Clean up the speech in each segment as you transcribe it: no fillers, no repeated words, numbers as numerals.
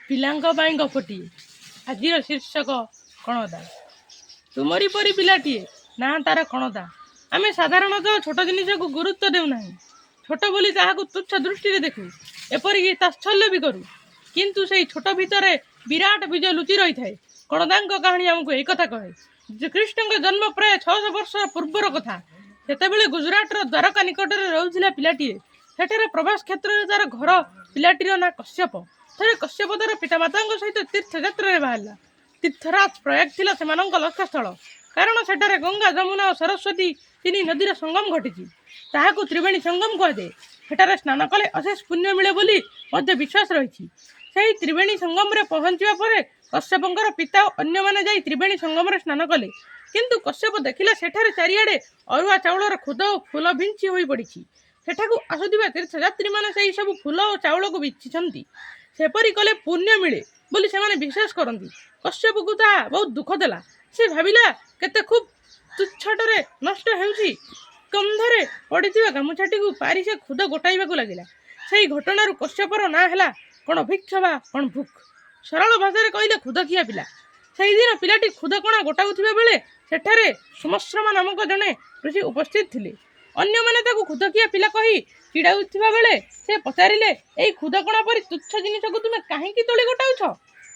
ପିଲାଙ୍କ ପାଇଁ ଗପଟିଏ। ଆଜିର ଶୀର୍ଷକ କଣଦା। ତୁମରି ପରି ପିଲାଟିଏ, ନା ତାର କଣଦା। ଆମେ ସାଧାରଣତଃ ଛୋଟ ଜିନିଷକୁ ଗୁରୁତ୍ୱ ଦେଉନାହିଁ। ଛୋଟ ବୋଲି ତାହାକୁ ତୁଚ୍ଛ ଦୃଷ୍ଟିରେ ଦେଖୁ, ଏପରିକି ତାତ୍ସଲ୍ୟ ବି କରୁ। କିନ୍ତୁ ସେଇ ଛୋଟ ଭିତରେ ବିରାଟ ବୀଜ ଲୁଚି ରହିଥାଏ। କଣଦାଙ୍କ କାହାଣୀ ଆମକୁ ଏହି କଥା କହେ। ଶ୍ରୀକୃଷ୍ଣଙ୍କ ଜନ୍ମ ପ୍ରାୟ 600 ବର୍ଷ ପୂର୍ବର କଥା। ସେତେବେଳେ ଗୁଜରାଟର ଦ୍ୱାରକା ନିକଟରେ ରହୁଥିଲା ପିଲାଟିଏ। ସେଠାରେ ପ୍ରବାସ କ୍ଷେତ୍ରରେ ତାର ଘର। ପିଲାଟିର ନାଁ କଶ୍ୟପ। ଥରେ କଶ୍ୟପ ତାର ପିତାମାତାଙ୍କ ସହିତ ତୀର୍ଥଯାତ୍ରାରେ ବାହାରିଲା। ତୀର୍ଥରାଜ ପ୍ରୟାଗ ଥିଲା ସେମାନଙ୍କ ଲକ୍ଷ୍ୟସ୍ଥଳ। କାରଣ ସେଠାରେ ଗଙ୍ଗା, ଯମୁନା ଓ ସରସ୍ୱତୀ ତିନି ନଦୀର ସଙ୍ଗମ ଘଟିଛି। ତାହାକୁ ତ୍ରିବେଣୀ ସଙ୍ଗମ କୁହାଯାଏ। ସେଠାରେ ସ୍ନାନ କଲେ ଅଶେଷ ପୁଣ୍ୟ ମିଳେ ବୋଲି ମଧ୍ୟ ବିଶ୍ୱାସ ରହିଛି। ସେହି ତ୍ରିବେଣୀ ସଙ୍ଗମରେ ପହଞ୍ଚିବା ପରେ କଶ୍ୟପଙ୍କର ପିତା ଓ ଅନ୍ୟମାନେ ଯାଇ ତ୍ରିବେଣୀ ସଙ୍ଗମରେ ସ୍ନାନ କଲେ। କିନ୍ତୁ କଶ୍ୟପ ଦେଖିଲା ସେଠାରେ ଚାରିଆଡ଼େ ଅରୁଆ ଚାଉଳର ଖୁଦ ଓ ଫୁଲ ବିଞ୍ଚି ହୋଇ ପଡ଼ିଛି। ସେଠାକୁ ଆସୁଥିବା ତୀର୍ଥଯାତ୍ରୀମାନେ ସେହି ସବୁ ଫୁଲ ଓ ଚାଉଳକୁ ବିଛିଛନ୍ତି। ସେପରି କଲେ ପୁଣ୍ୟ ମିଳେ ବୋଲି ସେମାନେ ବିଶ୍ୱାସ କରନ୍ତି। କଶ୍ୟପକୁ ତାହା ବହୁତ ଦୁଃଖ ଦେଲା। ସେ ଭାବିଲା, କେତେ ଖୁବ୍ ତୁଚ୍ଛଟାରେ ନଷ୍ଟ ହେଉଛି। କନ୍ଧରେ ପଡ଼ିଥିବା ଗାମୁଛାଟିକୁ ପାରି ସେ ଖୁଦ ଗୋଟାଇବାକୁ ଲାଗିଲା। ସେହି ଘଟଣାରୁ କଶ୍ୟପର ନାଁ ହେଲା କଣ ଭିକ୍ଷ ବା କଣ ଭୁକ୍। ସରଳ ଭାଷାରେ କହିଲେ ଖୁଦଖିଆ ପିଲା। ସେହିଦିନ ପିଲାଟି ଖୁଦ କଣା ଗୋଟାଉଥିବା ବେଳେ ସେଠାରେ ସୁମଶ୍ରମା ନାମକ ଜଣେ ଋଷି ଉପସ୍ଥିତ ଥିଲେ। ଅନ୍ୟମାନେ ତାକୁ ଖୁଦଖିଆ ପିଲା କହି ଚିଡ଼ାଉଥିବା ବେଳେ ସେ ପଚାରିଲେ, ଏଇ ଖୁଦକଣା ପରି ତୁଚ୍ଛ ଜିନିଷକୁ ତୁମେ କାହିଁକି ତୋଳି ଗୋଟାଉଛ?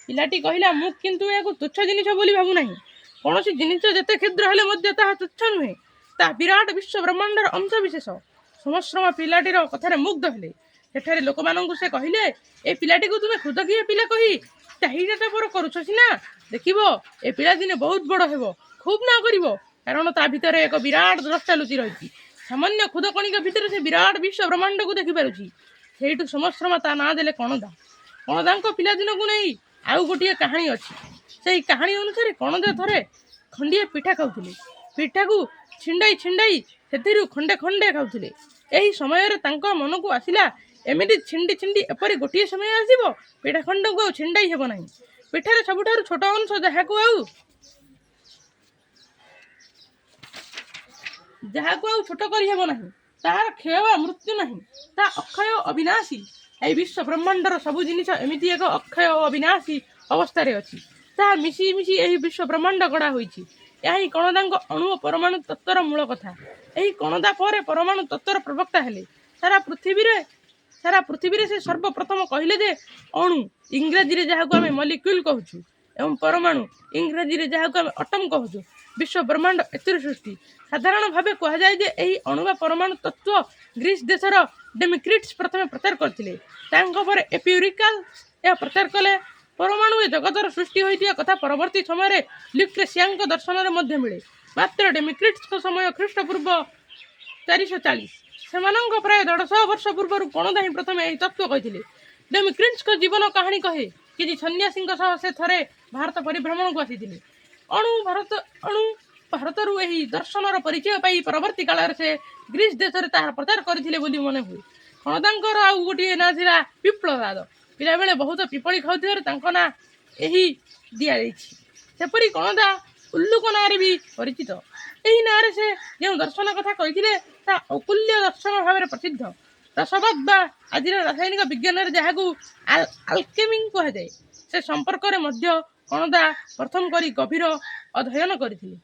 ପିଲାଟି କହିଲା, ମୁଁ କିନ୍ତୁ ଏହାକୁ ତୁଚ୍ଛ ଜିନିଷ ବୋଲି ଭାବୁନାହିଁ। କୌଣସି ଜିନିଷ ଯେତେ କ୍ଷୁଦ୍ର ହେଲେ ମଧ୍ୟ ତାହା ତୁଚ୍ଛ ନୁହେଁ। ତାହା ବିରାଟ ବିଶ୍ୱ ବ୍ରହ୍ମାଣ୍ଡର ଅଂଶବିଶେଷ। ସୁମଶ୍ରମା ପିଲାଟିର କଥାରେ ମୁଗ୍ଧ ହେଲେ। ସେଠାରେ ଲୋକମାନଙ୍କୁ ସେ କହିଲେ, ଏ ପିଲାଟିକୁ ତୁମେ ଖୁଦଖିଆ ପିଲା କହି ଚାହିଦାପର କରୁଛ ସିନା, ଦେଖିବ ଏ ପିଲା ଦିନେ ବହୁତ ବଡ଼ ହେବ, ଖୁବ୍ ନାଁ କରିବ। କାରଣ ତା ଭିତରେ ଏକ ବିରାଟ ଦ୍ରଷ୍ଟା ଲୁଚି ରହିଛି। ସାମାନ୍ୟ ଖୁଦ କଣିକା ଭିତରେ ସେ ବିରାଟ ବିଶ୍ୱ ବ୍ରହ୍ମାଣ୍ଡକୁ ଦେଖିପାରୁଛି। ସେଇଠୁ ସୁମଶ୍ରମା ତା ନାଁ ଦେଲେ କଣଦା। କଣଦାଙ୍କ ପିଲାଦିନକୁ ନେଇ ଆଉ ଗୋଟିଏ କାହାଣୀ ଅଛି। ସେହି କାହାଣୀ ଅନୁସାରେ କଣଦା ଥରେ ଖଣ୍ଡିଏ ପିଠା ଖାଉଥିଲେ। ପିଠାକୁ ଛିଣ୍ଡାଇ ଛିଣ୍ଡାଇ ସେଥିରୁ ଖଣ୍ଡେ ଖଣ୍ଡେ ଖାଉଥିଲେ। ଏହି ସମୟରେ ତାଙ୍କ ମନକୁ ଆସିଲା, ଏମିତି ଛିଣ୍ଡି ଛିଣ୍ଡି ଏପରି ଗୋଟିଏ ସମୟ ଆସିବ, ପିଠା ଖଣ୍ଡକୁ ଆଉ ଛିଣ୍ଡାଇ ହେବ ନାହିଁ। ପିଠାର ସବୁଠାରୁ ଛୋଟ ଅଂଶ ଯାହାକୁ ଆଉ ଛୋଟ କରିହେବ ନାହିଁ। ତାହାର କ୍ଷୟ ବା ମୃତ୍ୟୁ ନାହିଁ। ତାହା ଅକ୍ଷୟ ଓ ଅବିନାଶୀ। ଏହି ବିଶ୍ୱ ବ୍ରହ୍ମାଣ୍ଡର ସବୁ ଜିନିଷ ଏମିତି ଏକ ଅକ୍ଷୟ ଓ ଅବିନାଶୀ ଅବସ୍ଥାରେ ଅଛି। ତାହା ମିଶି ମିଶି ଏହି ବିଶ୍ୱ ବ୍ରହ୍ମାଣ୍ଡ ଗଢ଼ା ହୋଇଛି। ଏହା ହିଁ କଣଦାଙ୍କ ଅଣୁ ଓ ପରମାଣୁ ତତ୍ତ୍ୱର ମୂଳ କଥା। ଏହି କଣଦା ପରେ ପରମାଣୁ ତତ୍ତ୍ୱର ପ୍ରବକ୍ତା ହେଲେ। ସାରା ପୃଥିବୀରେ ସେ ସର୍ବପ୍ରଥମ କହିଲେ ଯେ ଅଣୁ, ଇଂରାଜୀରେ ଯାହାକୁ ଆମେ ମଲିକ୍ୟୁଲ କହୁଛୁ, ଏବଂ ପରମାଣୁ, ଇଂରାଜୀରେ ଯାହାକୁ ଆମେ ଅଟମ୍ କହୁଛୁ, ବିଶ୍ୱ ବ୍ରହ୍ମାଣ୍ଡ ଏଥିରୁ ସୃଷ୍ଟି। ସାଧାରଣ ଭାବେ କୁହାଯାଏ ଯେ ଏହି ଅଣୁ ବା ପରମାଣୁ ତତ୍ତ୍ୱ ଗ୍ରୀସ୍ ଦେଶର ଡେମିକ୍ରିଟସ୍ ପ୍ରଥମେ ପ୍ରଚାର କରିଥିଲେ। ତାଙ୍କ ପରେ ଏପିକ୍ୟୁରିସ୍ ଏହା ପ୍ରଚାର କଲେ। ପରମାଣୁରେ ଜଗତର ସୃଷ୍ଟି ହୋଇଥିବା କଥା ପରବର୍ତ୍ତୀ ସମୟରେ ଲ୍ୟୁକ୍ରେସିଆଙ୍କ ଦର୍ଶନରେ ମଧ୍ୟ ମିଳେ। ମାତ୍ର ଡେମିକ୍ରିଟସ୍ଙ୍କ ସମୟ ଖ୍ରୀଷ୍ଟପୂର୍ବ 440। ସେମାନଙ୍କ ପ୍ରାୟ 150 ବର୍ଷ ପୂର୍ବରୁ କଣଦା ହିଁ ପ୍ରଥମେ ଏହି ତତ୍ତ୍ୱ କହିଥିଲେ। ଡେମିକ୍ରିଟସ୍ଙ୍କ ଜୀବନ କାହାଣୀ କହେ, କିଛି ସନ୍ନ୍ୟାସୀଙ୍କ ସହ ସେ ଥରେ ଭାରତ ପରିଭ୍ରମଣକୁ ଆସିଥିଲେ। ଭାରତରୁ ଏହି ଦର୍ଶନର ପରିଚୟ ପାଇ ପରବର୍ତ୍ତୀ କାଳରେ ସେ ଗ୍ରୀସ୍ ଦେଶରେ ତାହାର ପ୍ରଚାର କରିଥିଲେ ବୋଲି ମନେ ହୁଏ। କଣଦାଙ୍କର ଆଉ ଗୋଟିଏ ନାଁ ଥିଲା ପିପ୍ଳଦାଦ। ପିଲାବେଳେ ବହୁତ ପିପଳି ଖାଉଥିବାରୁ ତାଙ୍କ ନାଁ ଏହି ଦିଆଯାଇଛି। ସେପରି କଣଦା ଉଲ୍ଲୁକ ନାଁରେ ବି ପରିଚିତ। ଏହି ନାଁରେ ସେ ଯେଉଁ ଦର୍ଶନ କଥା କହିଥିଲେ ତାହା ଔକୁଲ୍ୟ ଦର୍ଶନ ଭାବରେ ପ୍ରସିଦ୍ଧ। ରସବାଦ ବା ଆଜିର ରାସାୟନିକ ବିଜ୍ଞାନରେ ଯାହାକୁ ଆଲକେମି କୁହାଯାଏ, ସେ ସମ୍ପର୍କରେ ମଧ୍ୟ କଣଦା ପ୍ରଥମ କରି ଗଭୀର ଅଧ୍ୟୟନ କରିଥିଲେ।